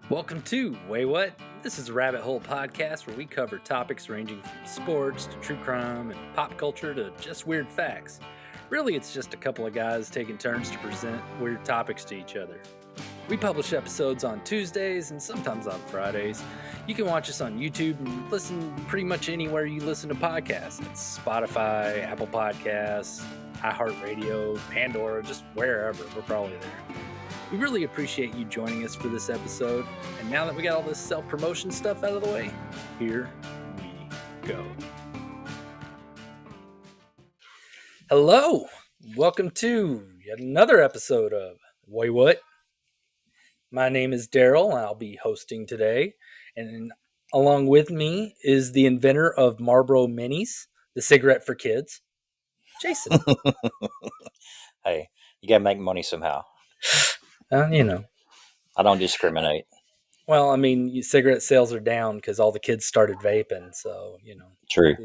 Welcome to Waywut. This is a rabbit hole podcast where we cover topics ranging from sports to true crime and pop culture to just weird facts. Really, it's just a couple of guys taking turns to present weird topics to each other. We publish episodes on Tuesdays and sometimes on Fridays. You can watch us on YouTube and listen pretty much anywhere you listen to podcasts. It's Spotify, Apple Podcasts, iHeartRadio, Pandora, just wherever. We're probably there. We really appreciate you joining us for this episode. And now that we got all this self-promotion stuff out of the way, here we go. Hello. Welcome to yet another episode of Waywut. My name is Darrell, and I'll be hosting today. And along with me is the inventor of Marlboro Minis, the cigarette for kids, Jason. Hey, you gotta make money somehow. I don't discriminate. Well, I mean, cigarette sales are down because all the kids started vaping. So, True.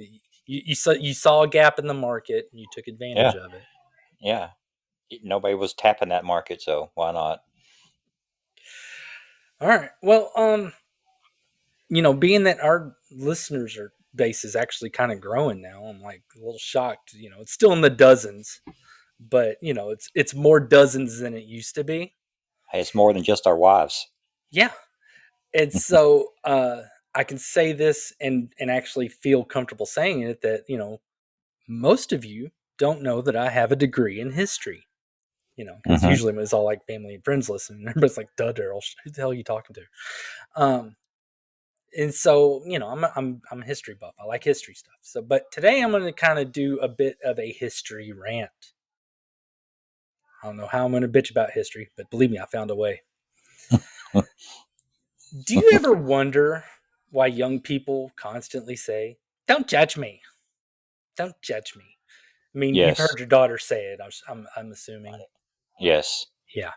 You saw a gap in the market and you took advantage of it. Yeah. Nobody was tapping that market, so why not? All right. Well, being that our listeners base is actually kind of growing now, I'm like a little shocked. It's still in the dozens, but it's more dozens than it used to be. Hey, it's more than just our wives. Yeah. And so I can say this and actually feel comfortable saying it that, most of you don't know that I have a degree in history. Because usually when it's all like family and friends listening, everybody's like, duh, Darrell, who the hell are you talking to? And so, I'm a history buff. I like history stuff. So, but today I'm going to kind of do a bit of a history rant. I don't know how I'm going to bitch about history, but believe me, I found a way. Do you ever wonder why young people constantly say, "Don't judge me. Don't judge me"? I mean, Yes. You've heard your daughter say it. I'm assuming. Yes. Yeah,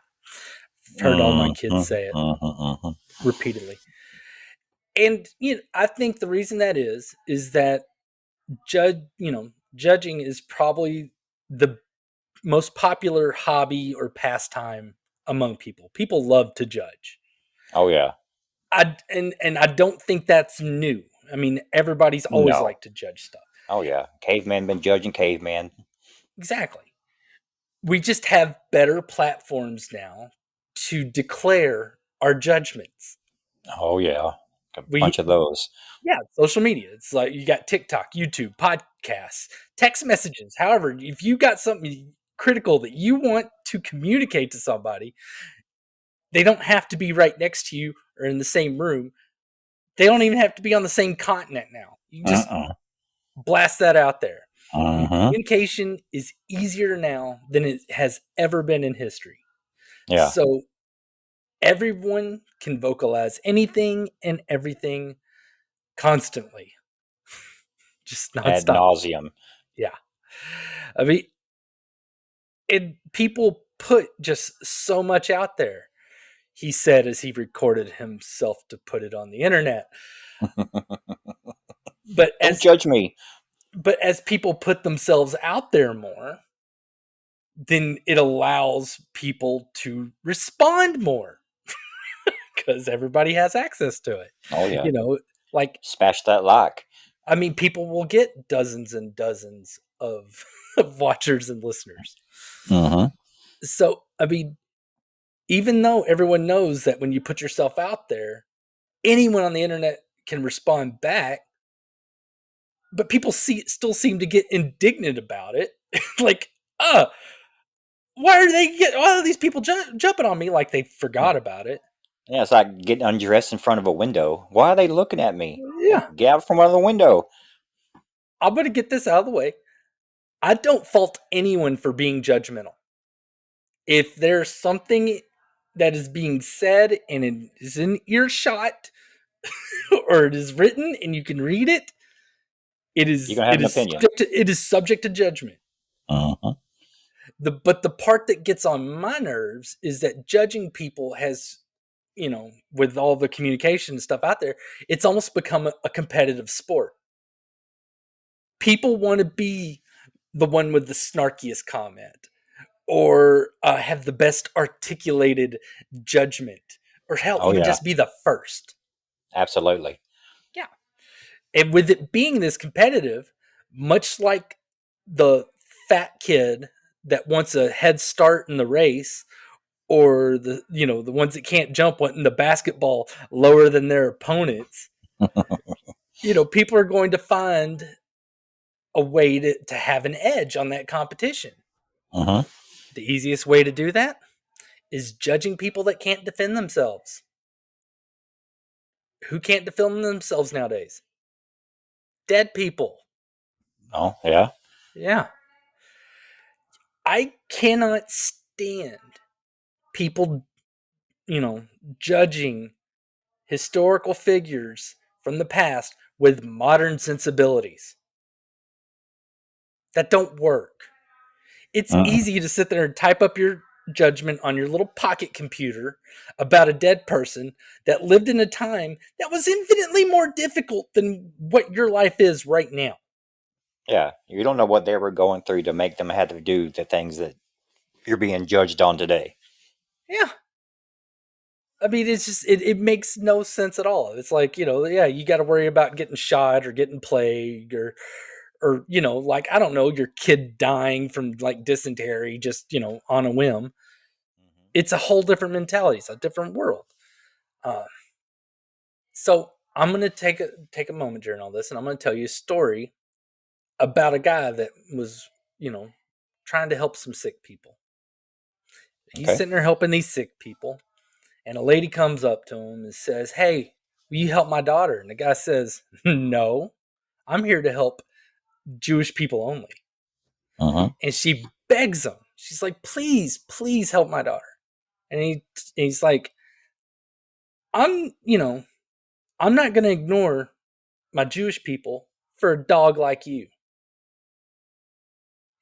I've heard all my kids say it repeatedly. And I think the reason that is that judging is probably the most popular hobby or pastime among people. People love to judge. Oh yeah. And I don't think that's new. I mean, everybody's always liked to judge stuff. Oh yeah. Caveman been judging caveman. Exactly. We just have better platforms now to declare our judgments. Oh yeah. A bunch of those. Yeah, social media. It's like you got TikTok, YouTube, podcasts, text messages. However, if you got something critical that you want to communicate to somebody, they don't have to be right next to you or in the same room. They don't even have to be on the same continent now. You just blast that out there. Communication is easier now than it has ever been in history. Yeah. So everyone can vocalize anything and everything constantly. Just nonstop. Ad nauseum. Yeah. I mean, people put just so much out there. He said as he recorded himself to put it on the internet. But Don't judge me. But as people put themselves out there more, then it allows people to respond more because everybody has access to it. Oh yeah. Like smash that like. I mean, people will get dozens and dozens of watchers and listeners. So, I mean, even though everyone knows that when you put yourself out there, anyone on the internet can respond back, but people still seem to get indignant about it. Like, why are these people jumping on me like they forgot about it? Yeah, it's like getting undressed in front of a window. Why are they looking at me? Yeah. Get out from under the window. I'm going to get this out of the way. I don't fault anyone for being judgmental. If there's something that is being said and it is in earshot or it is written and you can read it, it is subject to judgment. But the part that gets on my nerves is that judging people has, with all the communication stuff out there, it's almost become a competitive sport. People want to be the one with the snarkiest comment or have the best articulated judgment or hell, Oh even yeah, just be the first. absolutely. Yeah. And with it being this competitive, much like the fat kid that wants a head start in the race, or the ones that can't jump wanting the basketball lower than their opponents, people are going to find a way to have an edge on that competition. Uh-huh. The easiest way to do that is judging people that can't defend themselves. Who can't defend themselves nowadays? Dead people. Oh yeah. Yeah. I cannot stand people, judging historical figures from the past with modern sensibilities. That don't work. It's Uh-uh. easy to sit there and type up your judgment on your little pocket computer about a dead person that lived in a time that was infinitely more difficult than what your life is right now. Yeah, you don't know what they were going through to make them have to do the things that you're being judged on today. Yeah. I mean, it's just it makes no sense at all. It's like, yeah, you got to worry about getting shot or getting plague or like, I don't know, your kid dying from like dysentery just, on a whim. Mm-hmm. It's a whole different mentality. It's a different world. Uh, so I'm gonna take a moment during all this, and I'm gonna tell you a story about a guy that was, trying to help some sick people. He's Okay. sitting there helping these sick people, and a lady comes up to him and says, "Hey, will you help my daughter?" And the guy says, "No, I'm here to help Jewish people only." Uh-huh. And she begs him. She's like, "Please, please help my daughter." And he's like, "I'm, I'm not going to ignore my Jewish people for a dog like you."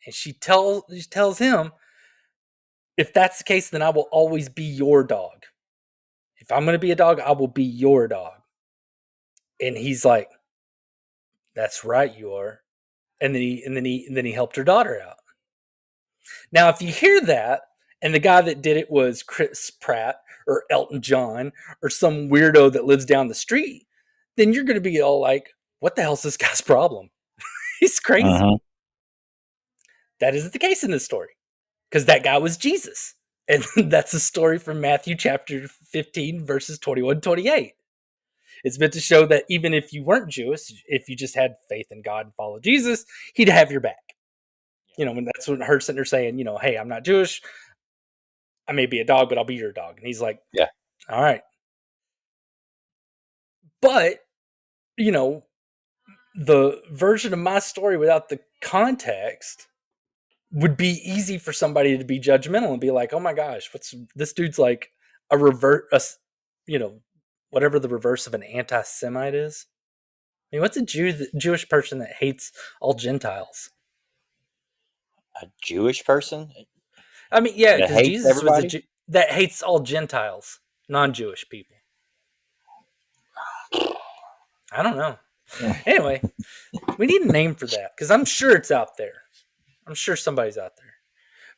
And she tells him, "If that's the case, then I will always be your dog. If I'm going to be a dog, I will be your dog." And he's like, "That's right, you are." And then he helped her daughter out. Now, if you hear that, and the guy that did it was Chris Pratt or Elton John or some weirdo that lives down the street, then you're going to be all like, "What the hell's this guy's problem? He's crazy." Uh-huh. That isn't the case in this story, because that guy was Jesus. And that's a story from Matthew chapter 15, verses 21-28. It's meant to show that even if you weren't Jewish, if you just had faith in God and followed Jesus, he'd have your back. And that's what her sitting there saying, "Hey, I'm not Jewish. I may be a dog, but I'll be your dog." And he's like, Yeah. "All right." But, you know, the version of my story without the context would be easy for somebody to be judgmental and be like, "Oh my gosh, what's this dude's like a revert, you know, whatever the reverse of an anti-Semite is." I mean, what's a Jewish person that hates all Gentiles? A Jewish person I mean, yeah, that because hates Jesus was a everybody. Jew that hates all Gentiles, non-Jewish people. I don't know. Anyway, we need a name for that because I'm sure it's out there. I'm sure somebody's out there.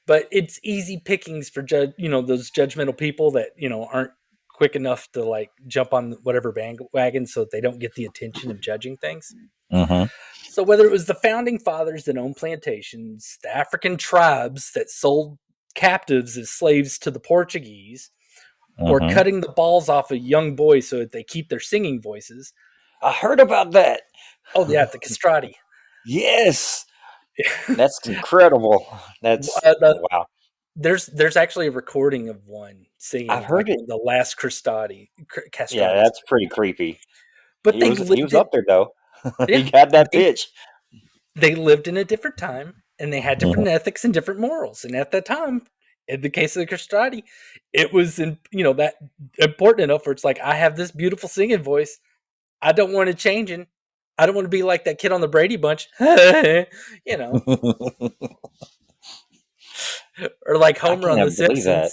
But it's easy pickings for those judgmental people that aren't quick enough to like jump on whatever bandwagon so that they don't get the attention of judging things. Uh-huh. So whether it was the founding fathers that owned plantations, the African tribes that sold captives as slaves to the Portuguese, or Uh-huh. cutting the balls off of young boys so that they keep their singing voices. I heard about that. Oh yeah, the castrati. Yes. That's incredible. That's The wow. there's actually a recording of one I've singing like heard it. the last Yeah, castrati that's song. pretty creepy. But He they was he lived was it. up there though. Yeah, He got that they pitch. they lived in a different time and they had Uh-huh. different ethics and different morals. And at that time, in the case of the castrati, it was that important enough where it's like, I have this beautiful singing voice. I don't want to change it. I don't want to be like that kid on the Brady Bunch, you know, or like I Homer on The can't believe that.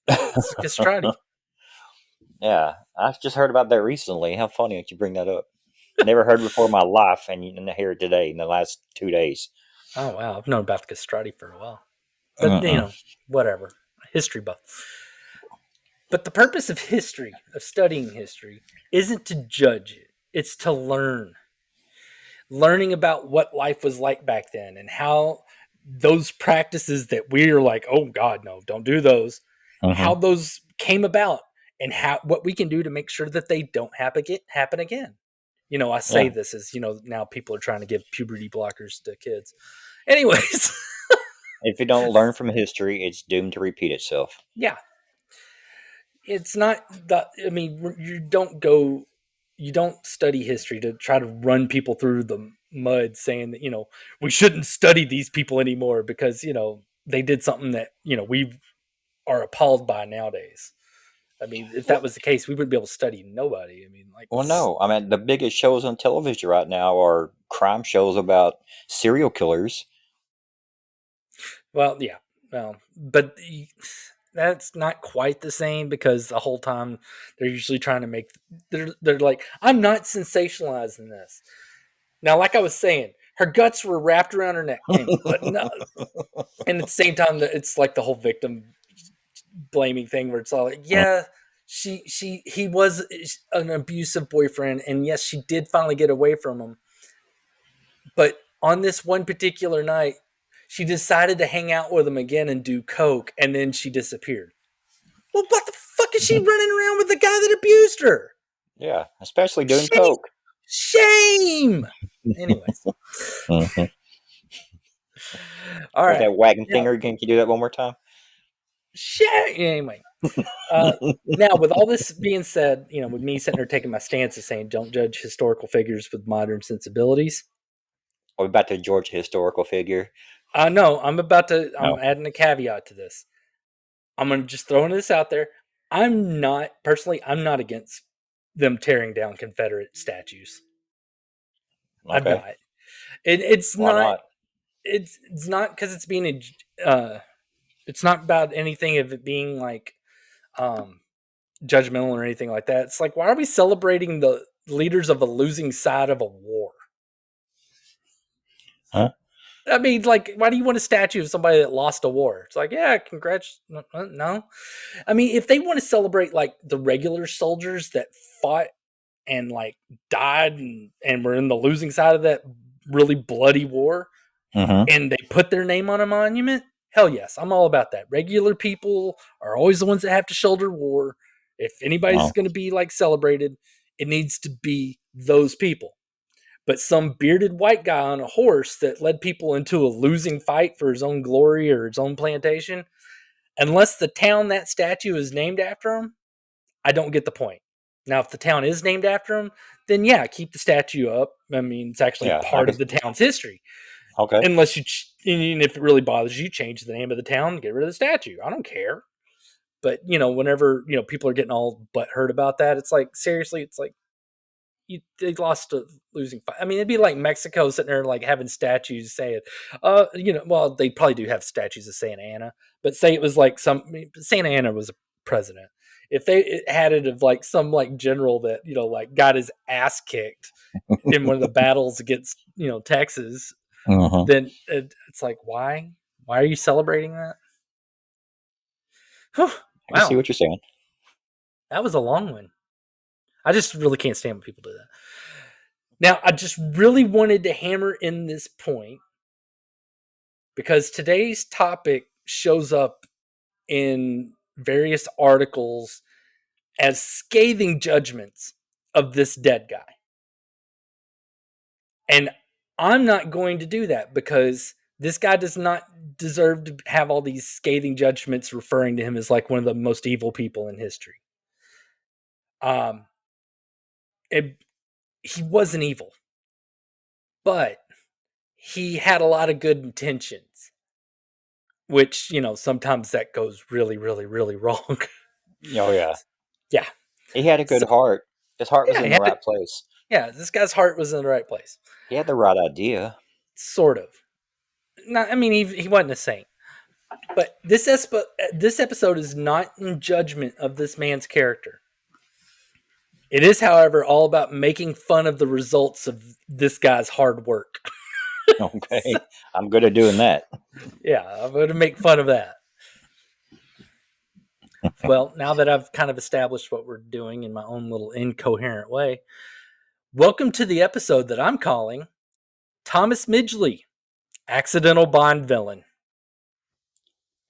Simpsons. It's castrati. Yeah, I've just heard about that recently. How funny that you bring that up. Never heard before in my life, and you hear it today in the last 2 days. Oh wow, I've known about the castrati for a while, but Uh-uh. whatever. History buff. But the purpose of history, of studying history, isn't to judge it. It's to learn. Learning about what life was like back then and how those practices that we're like, oh God, no, don't do those, Mm-hmm. how those came about and how what we can do to make sure that they don't happen again. I say Yeah. this as now people are trying to give puberty blockers to kids. Anyways, If you don't learn from history, it's doomed to repeat itself. yeah, it's not the. I mean, you don't study history to try to run people through the mud saying that we shouldn't study these people anymore because they did something that we are appalled by nowadays. I mean, if that Well, was the case, we wouldn't be able to study nobody. I mean, like, well, no. I mean, the biggest shows on television right now are crime shows about serial killers. well, yeah, well, but that's not quite the same because the whole time they're usually trying to make they're like, I'm not sensationalizing this. Now, like I was saying, her guts were wrapped around her neck, but no, and at the same time, it's like the whole victim blaming thing where it's all like, yeah, he was an abusive boyfriend, and yes, she did finally get away from him, but on this one particular night, she decided to hang out with him again and do coke, and then she disappeared. Well, what the fuck is she running around with the guy that abused her? Yeah, especially doing Shame! coke. Shame! Anyways, Mm-hmm. all With right. that wagging Now, finger, can you do that one more time? shame! Anyway, uh, now with all this being said, with me sitting there taking my stance of saying don't judge historical figures with modern sensibilities. Are we about to George historical figure? No, I'm No. adding a caveat to this. I'm going to just throwing this out there. I'm not against them tearing down Confederate statues. I'm Okay. not. It's Why not. not? It's not because it's being it's not about anything of it being like um, judgmental or anything like that. It's like, why are we celebrating the leaders of a losing side of a war? Huh? I mean, like, why do you want a statue of somebody that lost a war? It's like, yeah, congrats. No. I mean, if they want to celebrate like the regular soldiers that fought and like died and were in the losing side of that really bloody war Mm-hmm. and they put their name on a monument, hell yes, I'm all about that. Regular people are always the ones that have to shoulder war. If anybody's Oh. going to be like celebrated, it needs to be those people. But some bearded white guy on a horse that led people into a losing fight for his own glory or his own plantation, unless the town that statue is named after him, I don't get the point. Now, if the town is named after him, then yeah, keep the statue up. I mean, it's actually Yeah, I part of guess. the town's history. Okay. Unless and if it really bothers you, change the name of the town, get rid of the statue. I don't care. But whenever people are getting all butthurt about that, it's like seriously, it's like they lost a losing fight. I mean, it'd be like Mexico sitting there like having statues saying, well, they probably do have statues of Santa Anna, but say it was like Santa Anna was a president. If they had it of like some like general that like got his ass kicked in one of the battles against Texas, Mm-hmm. then it's like why are you celebrating that? Whew, I can see wow, what you're saying. that was a long one. I just really can't stand when people do that. Now, I just really wanted to hammer in this point because today's topic shows up in various articles as scathing judgments of this dead guy. And I'm not going to do that because this guy does not deserve to have all these scathing judgments referring to him as like one of the most evil people in history. Um, he wasn't evil, but he had a lot of good intentions, which sometimes that goes really, really, really wrong. Oh yeah, Yeah. he had a good So heart. His heart was yeah, in the right place. this guy's heart was in the right place, He had the right idea. sort of. Not, I mean, he wasn't a saint, but this episode is not in judgment of this man's character. It is, however, all about making fun of the results of this guy's hard work. So, Okay, I'm good at doing that. yeah, I'm going to make fun of that. Well, now that I've kind of established what we're doing in my own little incoherent way, welcome to the episode that I'm calling Thomas Midgley, Accidental Bond Villain.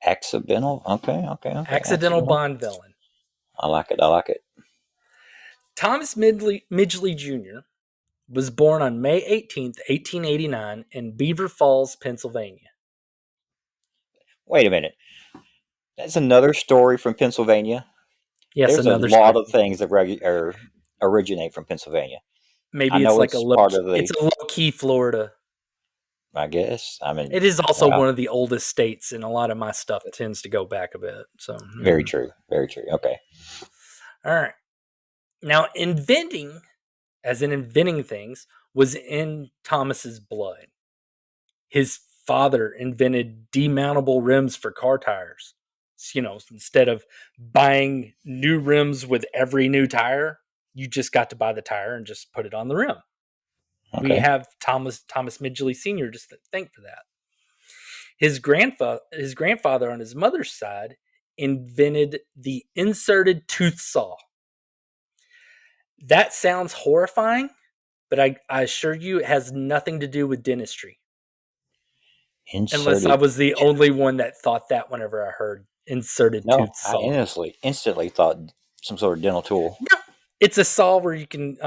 Accidental? Okay. Accidental Bond Villain. I like it. Thomas Midgley Jr. was born on May 18th, 1889 in Beaver Falls, Pennsylvania. Wait a minute. That's another story from Pennsylvania. Yes, There's a another lot story. of things that originate from Pennsylvania. Maybe it's like a low-key Florida. I guess. I mean, it is also one of the oldest states, and a lot of my stuff tends to go back a bit. So very true. Okay. All right. Now, inventing things, was in Thomas's blood. His father invented demountable rims for car tires. Instead of buying new rims with every new tire, you just got to buy the tire and just put it on the rim. Okay. We have Thomas Midgley Sr. just to thank for that. His grandfather on his mother's side invented the inserted tooth saw. That sounds horrifying, but I assure you it has nothing to do with dentistry. Unless I was the only one that thought that whenever I heard inserted tooth saw. I instantly thought some sort of dental tool. No, it's a saw where you can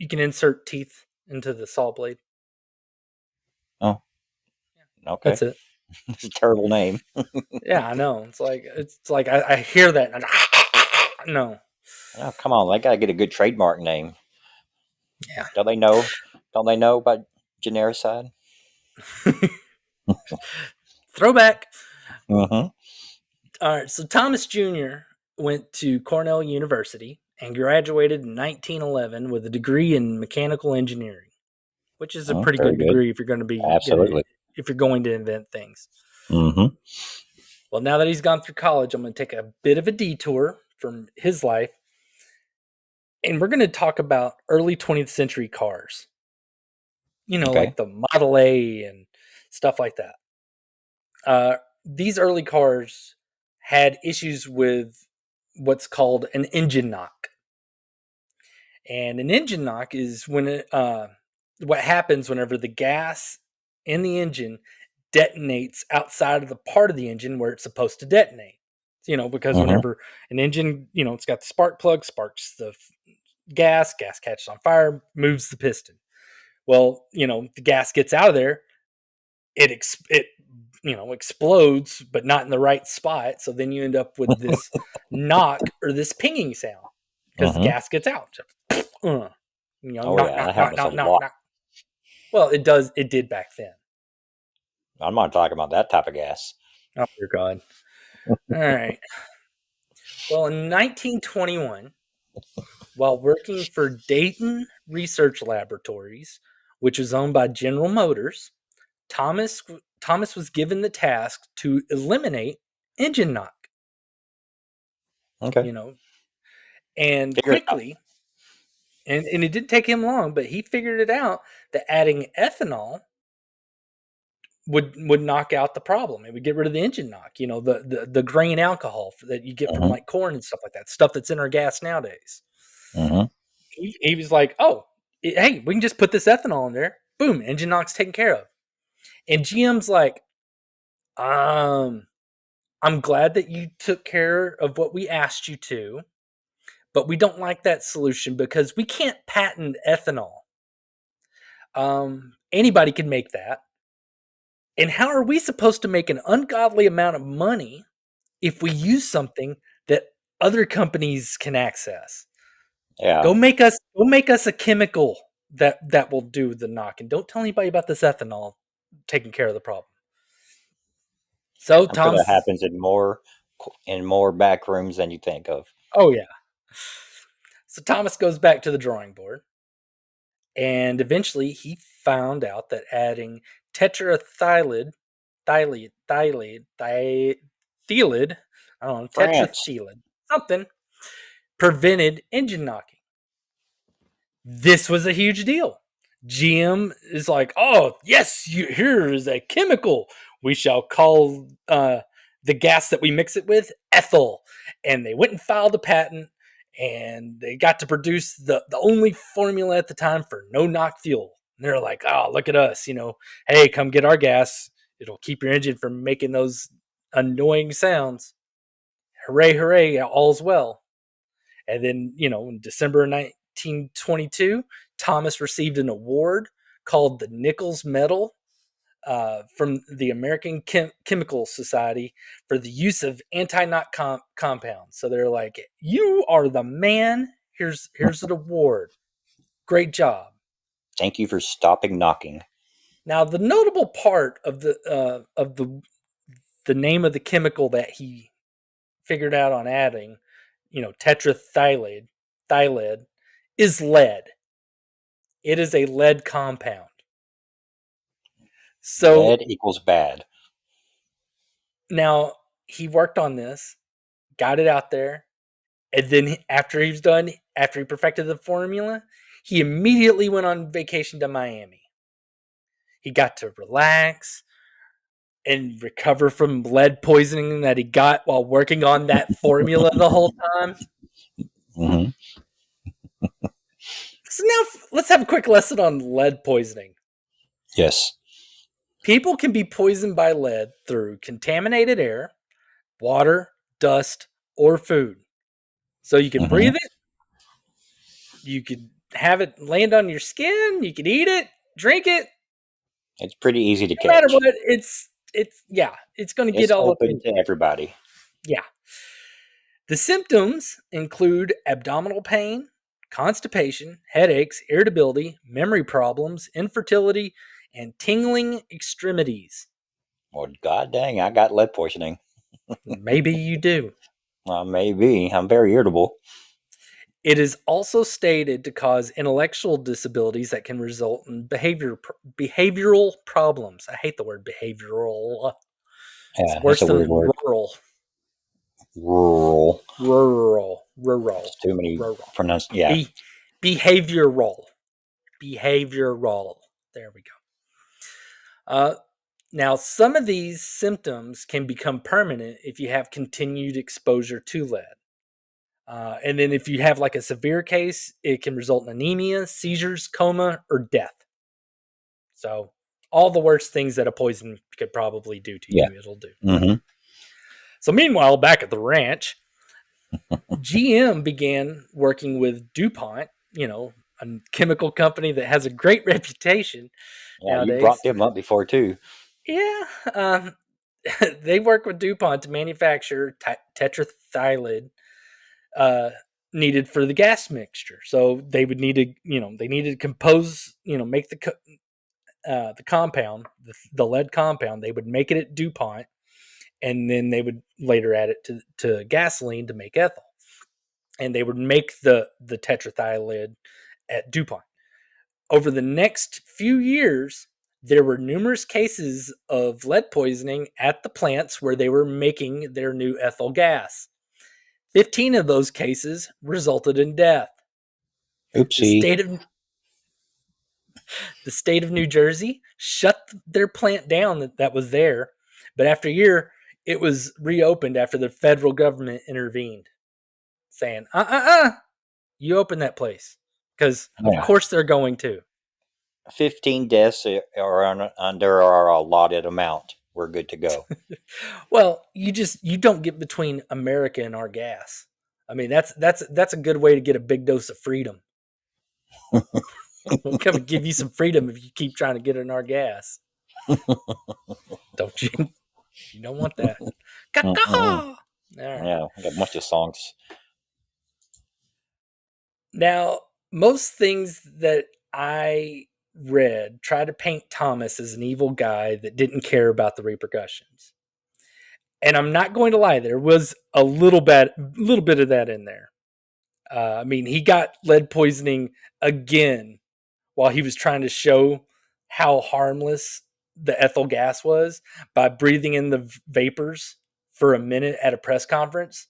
insert teeth into the saw blade. Oh, okay. That's it. It's a terrible name. Yeah, I know. It's like I hear that. And no. Oh, come on, they gotta get a good trademark name. Yeah. Don't they know about genericide? Throwback. Mm-hmm. All right, so Thomas Jr. went to Cornell University and graduated in 1911 with a degree in mechanical engineering, which is a pretty good degree if you're going to be if you're going to invent things. Mm-hmm. Well, now that he's gone through college, I'm going to take a bit of a detour from his life, and we're going to talk about early 20th century cars. Like the Model A and stuff like that. These early cars had issues with what's called an engine knock. And an engine knock is when what happens whenever the gas in the engine detonates outside of the part of the engine where it's supposed to detonate. Because whenever an engine, it's got the spark plug, sparks the gas catches on fire, moves the piston. Well, the gas gets out of there, it explodes, but not in the right spot. So then you end up with this knock or this pinging sound because the gas gets out. So, knock. Well, it does. It did back then. I'm not talking about that type of gas. Oh, dear God. All right. Well, in 1921, while working for Dayton Research Laboratories, which was owned by General Motors, Thomas was given the task to eliminate engine knock. Okay. And quickly, and it didn't take him long, but he figured it out that adding ethanol would knock out the problem. It would get rid of the engine knock. The grain alcohol that you get from like corn and stuff like that. Stuff that's in our gas nowadays. He was like, "Oh, hey, we can just put this ethanol in there. Boom, engine knock's taken care of." And GM's like, I'm glad that you took care of what we asked you to, but we don't like that solution because we can't patent ethanol. Anybody can make that. And how are we supposed to make an ungodly amount of money if we use something that other companies can access? Yeah. Go make us a chemical that will do the knock, and don't tell anybody about this ethanol taking care of the problem. So Tom, that happens in more back rooms than you think of. Oh yeah. So Thomas goes back to the drawing board, and eventually he found out that adding tetraethyl, something prevented engine knocking. This was a huge deal. GM is like, "Oh yes, here is a chemical. We shall call the gas that we mix it with ethyl. And they went and filed a patent, and they got to produce the only formula at the time for no-knock fuel. And they're like, oh, look at us, hey, come get our gas. It'll keep your engine from making those annoying sounds. Hooray, hooray, all's well. And then, in December 1922, Thomas received an award called the Nichols Medal from the American Chemical Society for the use of anti-knock compounds. So they're like, you are the man. Here's an award. Great job. Thank you for stopping knocking. Now, the notable part of the name of the chemical that he figured out on adding, tetrathylide, is lead. It is a lead compound. So Lead equals bad. Now, he worked on this, got it out there, and then after he was done, after he perfected the formula, he immediately went on vacation to Miami. He got to relax and recover from lead poisoning that he got while working on that formula the whole time. Mm-hmm. So now let's have a quick lesson on lead poisoning. Yes. People can be poisoned by lead through contaminated air, water, dust, or food. So you can breathe it, you could have it land on your skin, you could eat it, drink it. It's pretty easy to catch. No matter what, it's going to get all open to everybody. Yeah. The symptoms include abdominal pain, constipation, headaches, irritability, memory problems, infertility, and tingling extremities. Well, god dang, I got lead poisoning. Maybe you do. Maybe. I'm very irritable. It is also stated to cause intellectual disabilities that can result in behavioral problems. I hate the word behavioral. Yeah, it's worse that's a than weird word. Rural. It's too many pronounced. Yeah. Behavioral. There we go. Now, some of these symptoms can become permanent if you have continued exposure to lead. And then if you have like a severe case, it can result in anemia, seizures, coma, or death. So all the worst things that a poison could probably do to you, it'll do. Mm-hmm. So meanwhile, back at the ranch, GM began working with DuPont, a chemical company that has a great reputation nowadays. You brought them up before too. Yeah. They work with DuPont to manufacture tetrathylide needed for the gas mixture. So they would need to, they needed to compose, make the compound, the lead compound. They would make it at DuPont, and then they would later add it to gasoline to make ethyl. And they would make the tetrathylide at DuPont. Over the next few years, there were numerous cases of lead poisoning at the plants where they were making their new ethyl gas. 15 of those cases resulted in death. Oopsie. The state of New Jersey shut their plant down that was there, but after a year, it was reopened after the federal government intervened, saying, you open that place, because of course they're going to. 15 deaths are under our allotted amount. We're good to go. Well, you don't get between America and our gas. I mean, that's a good way to get a big dose of freedom. We'll come and give you some freedom if you keep trying to get in our gas. Don't you? You don't want that. All right. Yeah, I got a bunch of songs. Now, most things that I read try to paint Thomas as an evil guy that didn't care about the repercussions. And I'm not going to lie, there was a little bit of that in there. I mean, he got lead poisoning again while he was trying to show how harmless the ethyl gas was by breathing in the vapors for a minute at a press conference.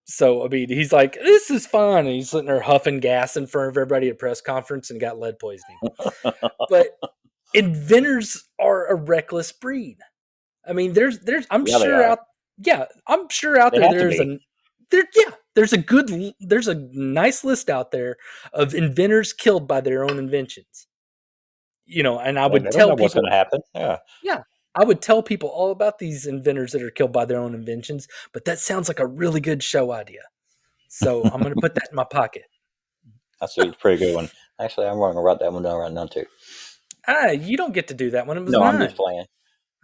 So, I mean, he's like, this is fun. And he's sitting there huffing gas in front of everybody at a press conference and got lead poisoning. But inventors are a reckless breed. I mean, I'm Yeah, they sure are. out, yeah, I'm sure out They there have to there's be. a yeah, there's a nice list out there of inventors killed by their own inventions. And I They would don't tell know what's going people, to happen. Yeah. yeah, I would tell people all about these inventors that are killed by their own inventions, but that sounds like a really good show idea. So I'm going to put that in my pocket. That's a pretty good one. Actually, I'm going to write that one down right now, too. You don't get to do that one. It was No, I'm just mine. playing.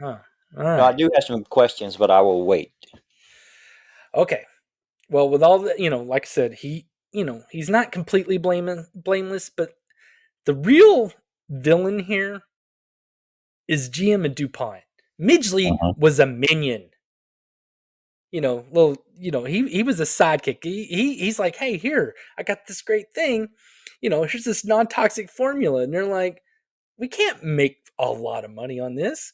Huh. All No, I right. do have some questions, but I will wait. Okay. Well, with all the, like I said, he's not completely blameless, but the real villain here is GM and DuPont. Midgley Mhm. was a minion. He was a sidekick. He's like, hey, here, I got this great thing. Here's this non-toxic formula. And they're like, we can't make a lot of money on this.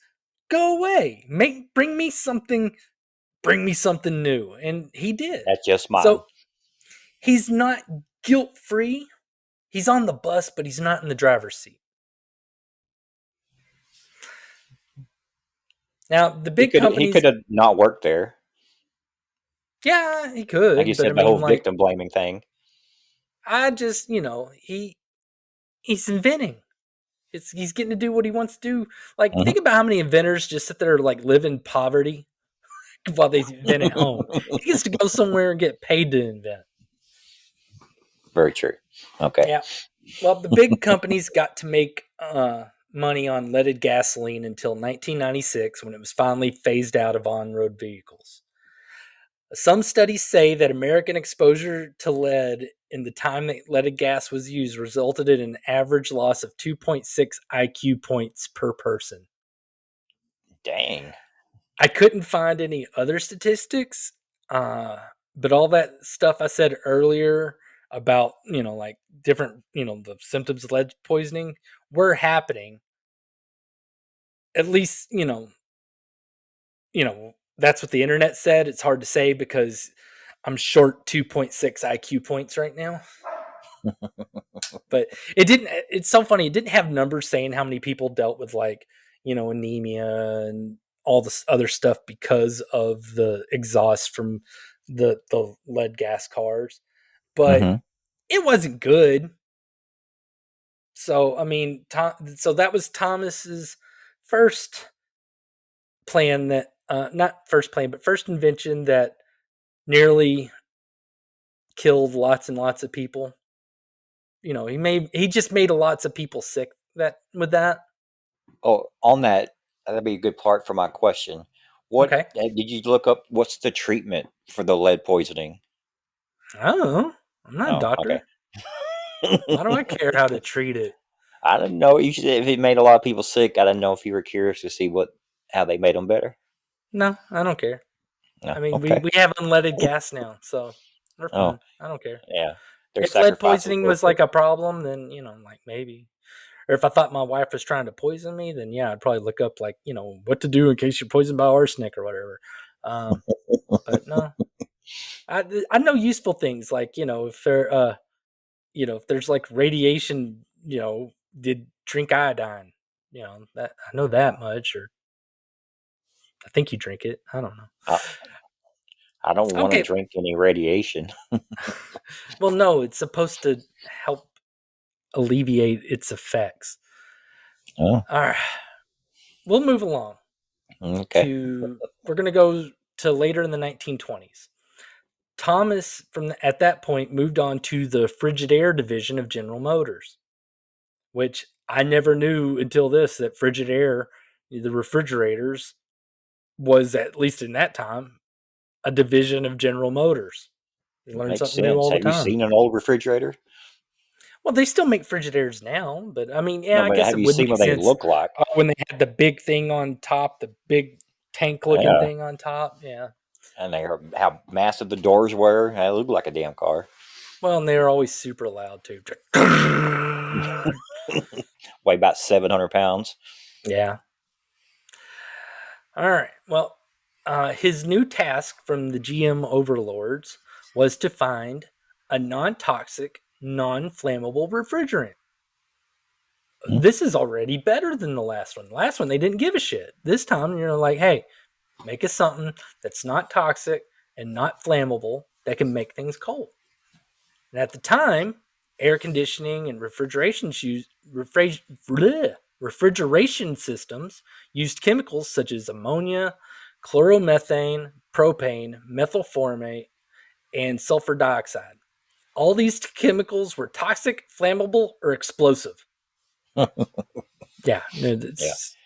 Go away. Bring me something new. And he did. That's just mine. So he's not guilt free. He's on the bus, but he's not in the driver's seat. Now, the big He companies, could have not worked there. yeah, he Like you could, but I said, the mean, whole like, victim blaming thing. I just, he's inventing. He's getting to do what he wants to do. Like, Mhm. think about how many inventors just sit there like live in poverty while they invent at home. He gets to go somewhere and get paid to invent. Very true. Okay. Yeah. Well, the big companies got to make money on leaded gasoline until 1996 when it was finally phased out of on-road vehicles. Some studies say that American exposure to lead in the time that leaded gas was used resulted in an average loss of 2.6 IQ points per person. Dang. I couldn't find any other statistics, but all that stuff I said earlier about, like different, the symptoms of lead poisoning were happening. At least, that's what the internet said. It's hard to say because I'm short 2.6 IQ points right now. But it's so funny. It didn't have numbers saying how many people dealt with like, anemia and all this other stuff because of the exhaust from the lead gas cars. But Hmm. it wasn't good. So, I mean, so that was Thomas's first plan that not first plan, but first invention that nearly killed lots and lots of people. He just made lots of people sick that with that. Oh, on that, that'd be a good part for my question. What Okay. did you look up? What's the treatment for the lead poisoning? I don't know. I'm not a Oh, okay. doctor. Why do I care how to treat it? I didn't know. You said if it made a lot of people sick, I didn't know if you were curious to see how they made them better. No, I don't care. No, I mean, we, okay. we have unleaded gas now, so we're Oh, fine. I don't care. yeah. There's If lead sacrifices poisoning for was like a problem, then, like maybe. Or if I thought my wife was trying to poison me, then yeah, I'd probably look up like, what to do in case you're poisoned by arsenic or whatever. Um, but no, I know useful things like, if there's like radiation, did drink iodine, that I know that much, or I think you drink it. I don't know. I, I don't want to Okay. drink any radiation. Well, no, it's supposed to help alleviate its effects. Oh, All right. We'll move along okay. we're going to go to later in the 1920s. Thomas, at that point, moved on to the Frigidaire division of General Motors, which I never knew until this that Frigidaire, the refrigerators, was, at least in that time, a division of General Motors. You learn Makes something new sense. all the Have you time. seen an old refrigerator? Well, they still make Frigidaires now, but I mean, yeah, No, I but guess have it you would seen make what they sense. look like? When they had the big thing on top, the big tank looking Yeah. thing on top, yeah. And how massive the doors were. It looked like a damn car. Well, and they were always super loud too. Weigh about 700 pounds. Yeah. All right. Well, his new task from the GM overlords was to find a non toxic, non flammable refrigerant. This is already better than the last one. The last one, they didn't give a shit. This time, you're like, hey, make us something that's not toxic and not flammable that can make things cold. And at the time, air conditioning and refrigeration systems used chemicals such as ammonia, chloromethane, propane, methylformate, and sulfur dioxide. All these chemicals were toxic, flammable, or explosive. Yeah, Yeah. it's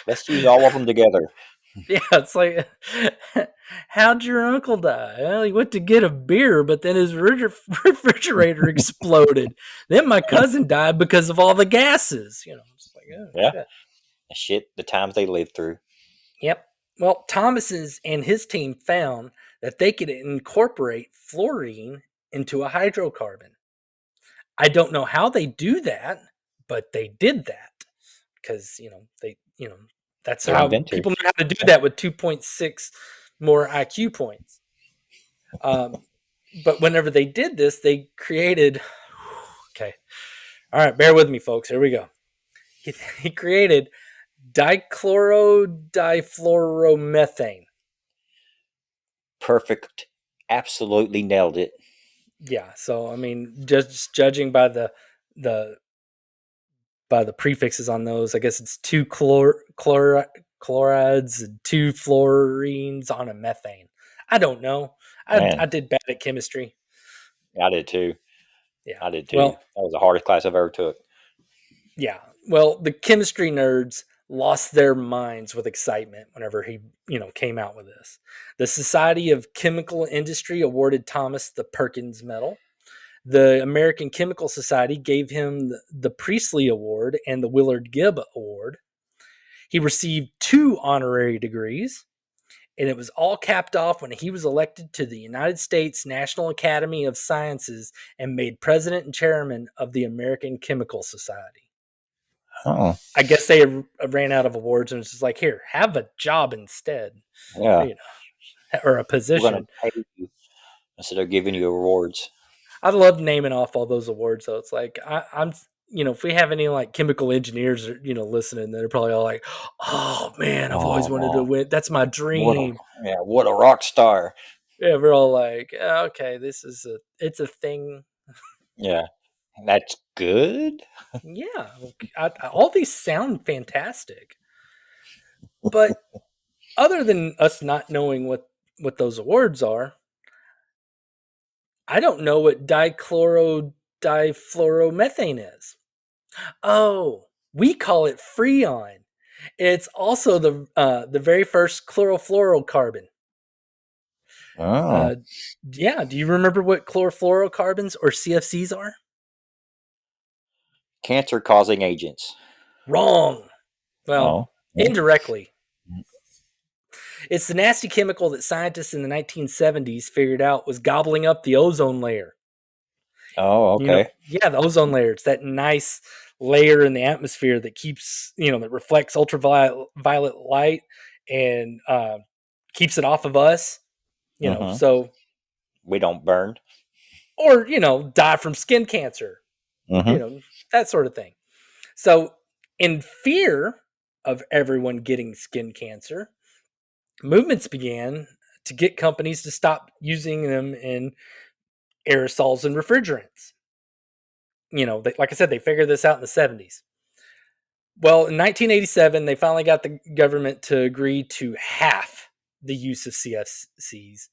Let's use all of them together. yeah, it's like, how'd your uncle die? Well, he went to get a beer, but then his refrigerator exploded. Then my cousin died because of all the gases. It's like, oh Yeah. shit. Shit, the times they lived through. Yep. Well, Thomas's and his team found that they could incorporate fluorine into a hydrocarbon. I don't know how they do that, but they did that because that's They're how inventors. people know how to do that with 2.6 more IQ points. But whenever they did this, they created. Okay, all right, bear with me, folks. Here we go. He created dichloro-difluoromethane. Perfect. Absolutely nailed it. Yeah, so I mean, just judging by the prefixes on those, I guess it's two chlorides and two fluorines on a methane. I don't know. I did bad at chemistry. I did too. Yeah. I did too. Well, That was the hardest class I've ever took. yeah. Well, the chemistry nerds lost their minds with excitement whenever he, came out with this. The Society of Chemical Industry awarded Thomas the Perkins Medal. The American Chemical Society gave him the Priestley Award and the Willard Gibb Award. He received 2 honorary degrees, and it was all capped off when he was elected to the United States National Academy of Sciences and made president and chairman of the American Chemical Society. Oh. I guess they ran out of awards and it's just like, here, have a job instead. Yeah. Or a We're position. going to pay you instead of giving you rewards. I love naming off all those awards, though. It's like, I'm if we have any like chemical engineers, listening, they're probably all like, oh man, I've always wanted to win. That's my dream. What a rock star. Yeah, we're all like, okay, it's a thing. Yeah. That's good. Yeah, all these sound fantastic, but other than us not knowing what those awards are, I don't know what dichloro-difluoromethane is. Oh, we call it Freon. It's also the very first chlorofluorocarbon. Oh. Yeah, do you remember what chlorofluorocarbons or CFCs are? Cancer causing agents. Wrong. Well, Yeah. indirectly. It's the nasty chemical that scientists in the 1970s figured out was gobbling up the ozone layer. Oh, okay. Yeah, the ozone layer. It's that nice layer in the atmosphere that keeps, that reflects ultraviolet light and keeps it off of us. So we don't burn. Or, die from skin cancer. That sort of thing. So, in fear of everyone getting skin cancer, movements began to get companies to stop using them in aerosols and refrigerants. Like I said, they figured this out in the 70s. Well, in 1987, they finally got the government to agree to half the use of CFCs.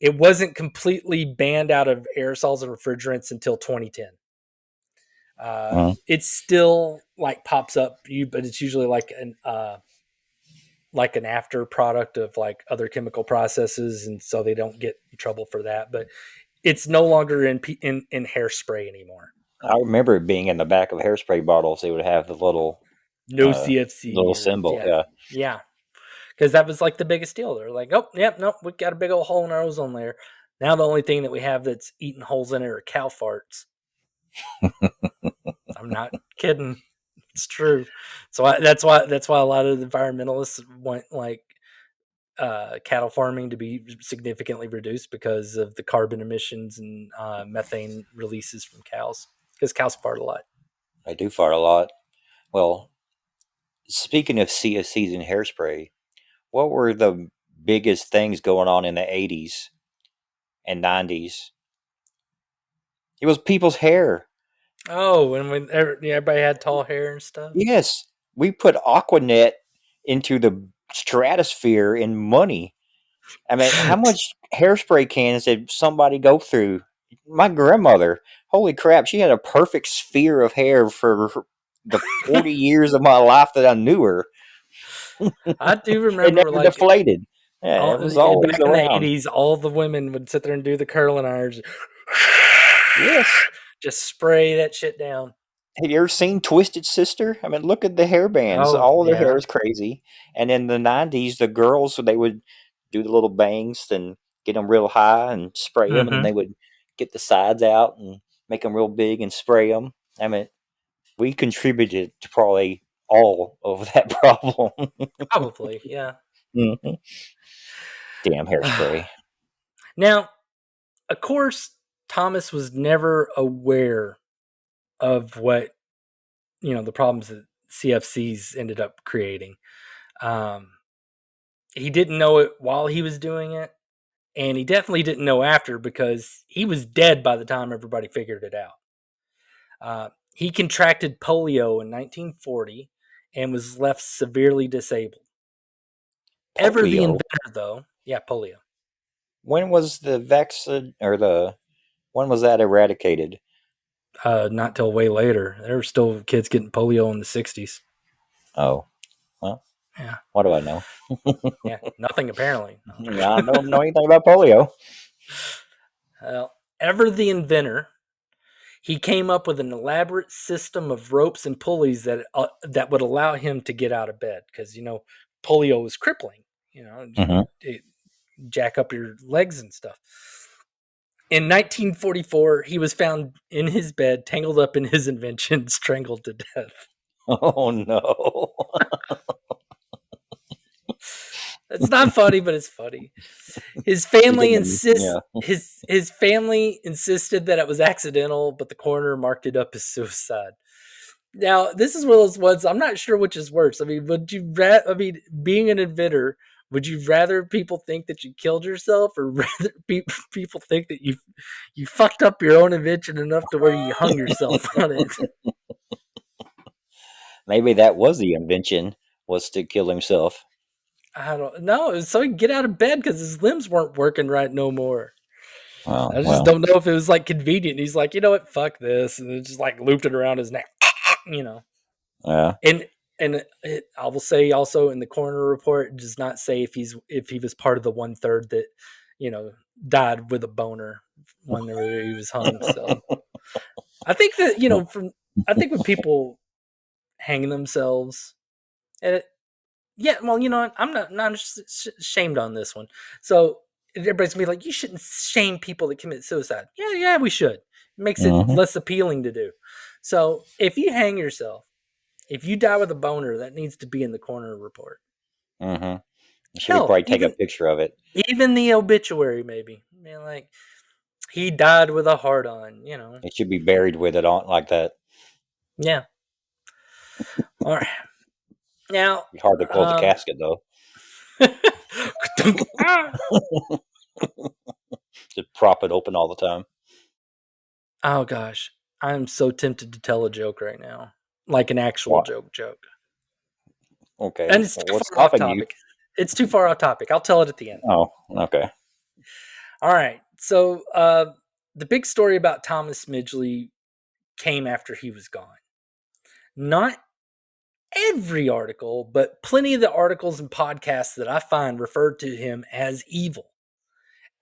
It wasn't completely banned out of aerosols and refrigerants until 2010. It still like pops up, but it's usually like an after product of like other chemical processes, and so they don't get in trouble for that. But it's no longer in hairspray anymore. I remember it being in the back of hairspray bottles. They would have the little CFC little symbol. Yeah. Because that was like the biggest deal. They're like, oh, yep, nope, we got a big old hole in our ozone layer. Now the only thing that we have that's eating holes in it are cow farts. I'm not kidding. It's true. So that's why a lot of the environmentalists want like cattle farming to be significantly reduced because of the carbon emissions and methane releases from cows. Because cows fart a lot. They do fart a lot. Well, speaking of CFCs and hairspray, what were the biggest things going on in the 80s and 90s? It was people's hair. Oh, and when everybody had tall hair and stuff. Yes, we put Aquanet into the stratosphere in money. I mean, how much hairspray cans did somebody go through? My grandmother, holy crap, she had a perfect sphere of hair for the 40 years of my life that I knew her. I do It remember, never like, deflated. Yeah, it was always back in the around. '80s, all the women would sit there and do the curling irons, Yes. just spray that shit down. Have you ever seen Twisted Sister? I mean, look at the hair bands. Oh All their hair yeah. is crazy. And in the 90s, the girls, they would do the little bangs and get them real high and spray them. And then Mm-hmm. they would get the sides out and make them real big and spray them. I mean, we contributed to probably all of that problem. Probably, yeah. Mhm. Damn hairspray. Now, of course, Thomas was never aware of what the problems that CFCs ended up creating. Um, he didn't know it while he was doing it, and he definitely didn't know after because he was dead by the time everybody figured it out. He contracted polio in 1940 and was left severely disabled. Ever the Polio. inventor, though, yeah, polio. When was the vaccine or when was that eradicated? Not till way later. There were still kids getting polio in the 60s. Oh, well, Yeah, what do I know? yeah, nothing apparently. No. I don't know anything about polio. Well, ever the inventor, he came up with an elaborate system of ropes and pulleys that would allow him to get out of bed because polio was crippling. Hmm. It jack up your legs and stuff. In 1944, he was found in his bed, tangled up in his invention, strangled to death. Oh no! It's not funny, but it's funny. His He family didn't. insists Yeah. his family insisted that it was accidental, but the coroner marked it up as suicide. Now, this is one of those ones I'm not sure which is worse. I mean, being an inventor, would you rather people think that you killed yourself, or rather people think that you fucked up your own invention enough to where you hung yourself on it? Maybe that was the invention, was to kill himself. I don't know. It was so he could get out of bed because his limbs weren't working right no more. Oh I just well. don't know if it was like convenient. He's like, you know what, fuck this, and it just like looped it around his neck. you know. Yeah. And I will say also in the coroner report, it does not say if he was part of the 1/3 that died with a boner when he was hung. So I think that I think when people hang themselves, and yeah, well, I'm not shamed on this one. So everybody's gonna be like, you shouldn't shame people that commit suicide. Yeah, we should. It makes it Hmm. less appealing to do. So if you hang yourself, if you die with a boner, that needs to be in the coroner report. Hmm. Should we Hell, probably take a picture of it? even the obituary, maybe. I mean, like he died with a heart on. It should be buried with it on like that. Yeah. All right. Now, Be hard to close the casket though. Just prop it open all the time. oh gosh, I'm so tempted to tell a joke right now, like an actual What? joke. And Okay. it's Well, too what's far off stopping you? topic. It's too far off topic. I'll tell it at the end. Oh, okay. All right. So the big story about Thomas Midgley came after he was gone. Not every article, but plenty of the articles and podcasts that I find referred to him as evil.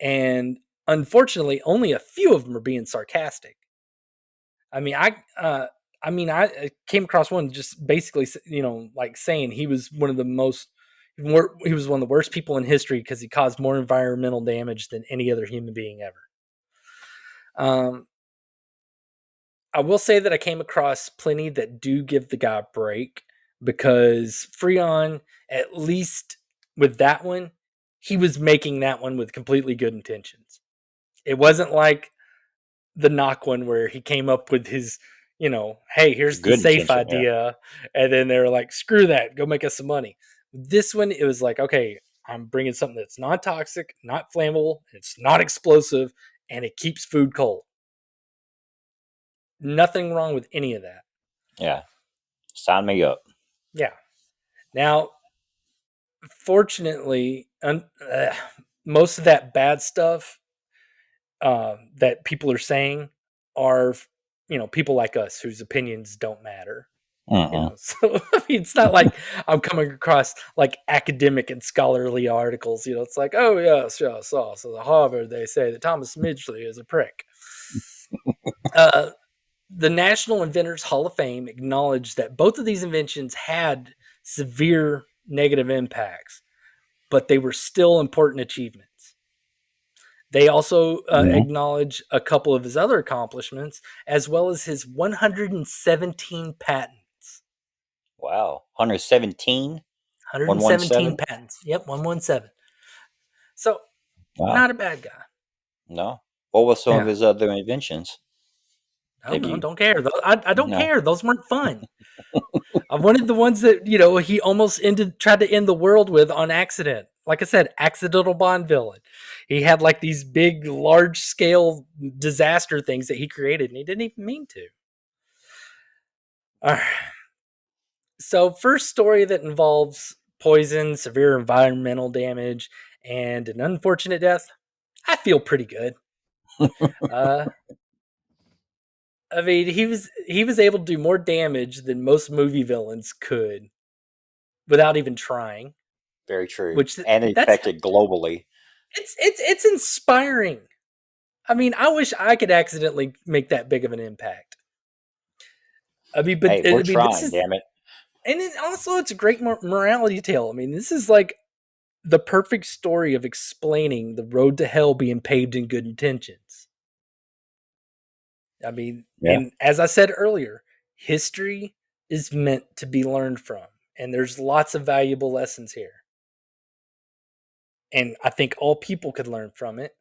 And unfortunately, only a few of them are being sarcastic. I mean, I came across one just basically, like saying he was one of the he was one of the worst people in history because he caused more environmental damage than any other human being ever. I will say that I came across plenty that do give the guy a break because Freon, at least with that one, he was making that one with completely good intentions. It wasn't like the knock one where he came up with his hey, here's the Good safe intention, yeah. idea. And then they're like, screw that, go make us some money. This one, it was like, okay, I'm bringing something that's not toxic, not flammable, it's not explosive, and it keeps food cold. Nothing wrong with any of that. Yeah. Sign me up. Yeah. Now, fortunately, most of that bad stuff that people are saying are, people like us whose opinions don't matter. So I mean, it's not like I'm coming across like academic and scholarly articles. It's like, oh yes, so the Harvard, they say that Thomas Midgley is a prick. The National Inventors Hall of Fame acknowledged that both of these inventions had severe negative impacts, but they were still important achievements. They also acknowledge a couple of his other accomplishments, as well as his 117 patents. Wow. 117? 117 117? patents. Yep, 117. So, Wow. not a bad guy. No. What was some of Yeah. his other inventions? I don't know. You... Don't care. I don't No. care. Those weren't fun. I wanted the ones that, he almost tried to end the world with on accident. Like I said, accidental Bond villain. He had like these big, large scale disaster things that he created, and he didn't even mean to. All right. So, first story that involves poison, severe environmental damage, and an unfortunate death. I feel pretty good. Uh, I mean, he was able to do more damage than most movie villains could without even trying. Very true. Which And it that's affected globally. it's inspiring. I mean, I wish I could accidentally make that big of an impact. I mean, but Hey, I we're mean, this trying, is, damn it. and also it's a great morality tale. I mean, this is like the perfect story of explaining the road to hell being paved in good intentions. I mean, Yeah. and as I said earlier, history is meant to be learned from, and there's lots of valuable lessons here. And I think all people could learn from it.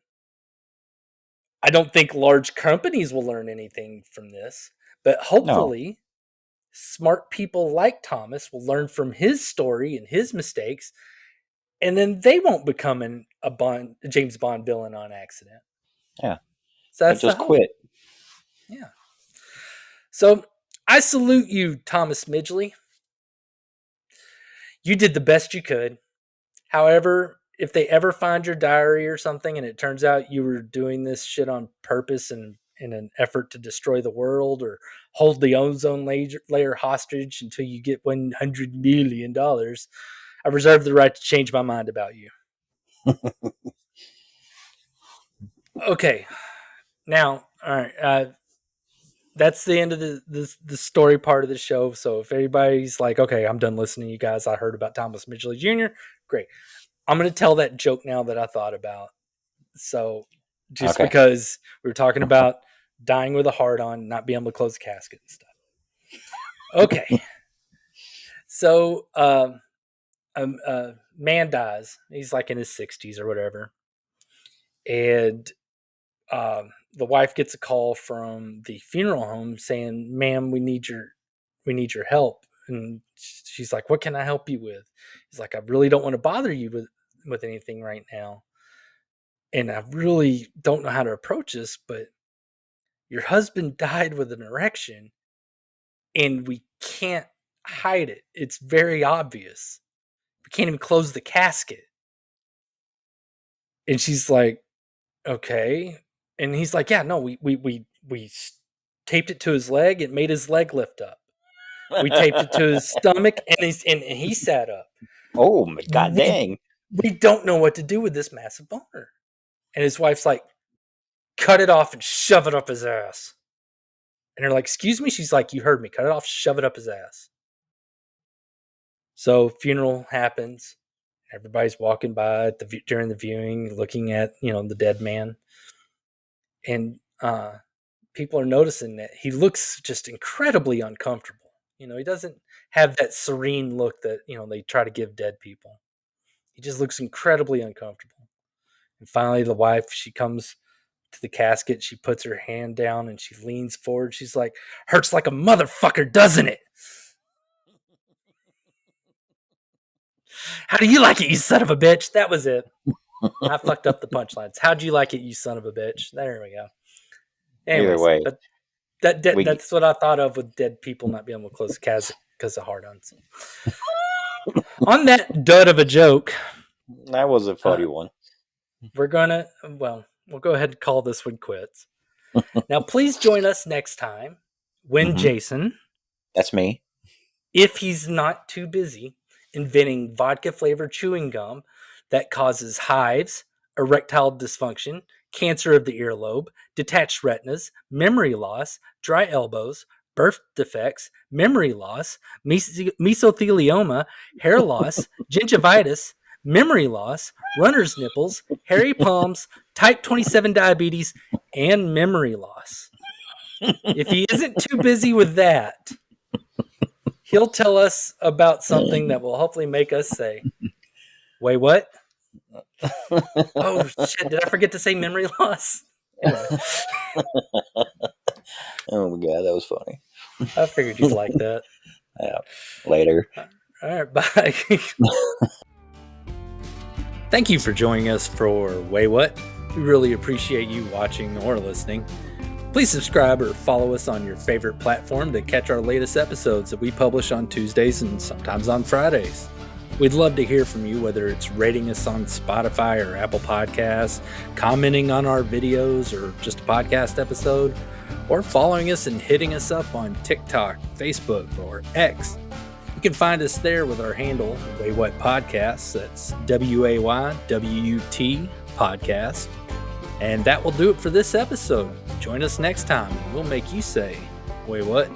I don't think large companies will learn anything from this, but No. hopefully smart people like Thomas will learn from his story and his mistakes, and then they won't become a James Bond villain on accident. Yeah. So They that's the just hope. quit. Yeah. So I salute you, Thomas Midgley. You did the best you could. However, if they ever find your diary or something and it turns out you were doing this shit on purpose and in an effort to destroy the world or hold the ozone layer hostage until you get $100 million, I reserve the right to change my mind about you. Okay. Now, all right. That's the end of the story part of the show. So if everybody's like, okay, I'm done listening to you guys, I heard about Thomas Midgley Jr., great. I'm going to tell that joke now that I thought about. So just Okay. because we were talking about dying with a heart on, not being able to close the casket and stuff. Okay. So a man dies. He's like in his 60s or whatever. And the wife gets a call from the funeral home saying, "Ma'am, we need your help." And she's like, "What can I help you with?" He's like, "I really don't want to bother you with anything right now, and I really don't know how to approach this, but your husband died with an erection, and we can't hide it. It's very obvious. We can't even close the casket." And she's like, "Okay." And he's like, "Yeah, no, we taped it to his leg. It made his leg lift up. We taped it to his stomach, and he sat up. Oh, god We dang. we don't know what to do with this massive boner." And his wife's like, "Cut it off and shove it up his ass." And they're like, "Excuse me?" She's like, "You heard me. Cut it off, shove it up his ass." So funeral happens. Everybody's walking by during the viewing, looking at the dead man, and people are noticing that he looks just incredibly uncomfortable. He doesn't have that serene look that they try to give dead people. He just looks incredibly uncomfortable. And finally, the wife, she comes to the casket. She puts her hand down and she leans forward. She's like, "Hurts like a motherfucker, doesn't it? How do you like it, you son of a bitch?" That was it. I fucked up the punchlines. How'd you like it, you son of a bitch? There we go. Anyways, Either way, but that's what I thought of with dead people not being able to close the casket because of hard-ons. On that dud of a joke, that was a funny one. we'll go ahead and call this one quits. Now, please join us next time when Jason, that's me, if he's not too busy, inventing vodka-flavored chewing gum that causes hives, erectile dysfunction, cancer of the earlobe, detached retinas, memory loss, dry elbows, birth defects, memory loss, mesothelioma, hair loss, gingivitis, memory loss, runner's nipples, hairy palms, type 27 diabetes, and memory loss. If he isn't too busy with that, he'll tell us about something that will hopefully make us say, "Wait, what? Oh, shit, did I forget to say memory loss?" Anyway. Oh, my God, that was funny. I figured you'd like that. Yeah. Later. All right, bye. Thank you for joining us for Waywut. We really appreciate you watching or listening. Please subscribe or follow us on your favorite platform to catch our latest episodes that we publish on Tuesdays and sometimes on Fridays. We'd love to hear from you, whether it's rating us on Spotify or Apple Podcasts, commenting on our videos or just a podcast episode, or following us and hitting us up on TikTok, Facebook, or X. You can find us there with our handle, Waywut Podcasts. That's WAYWUT Podcast. And that will do it for this episode. Join us next time, and we'll make you say, "Wait, what?"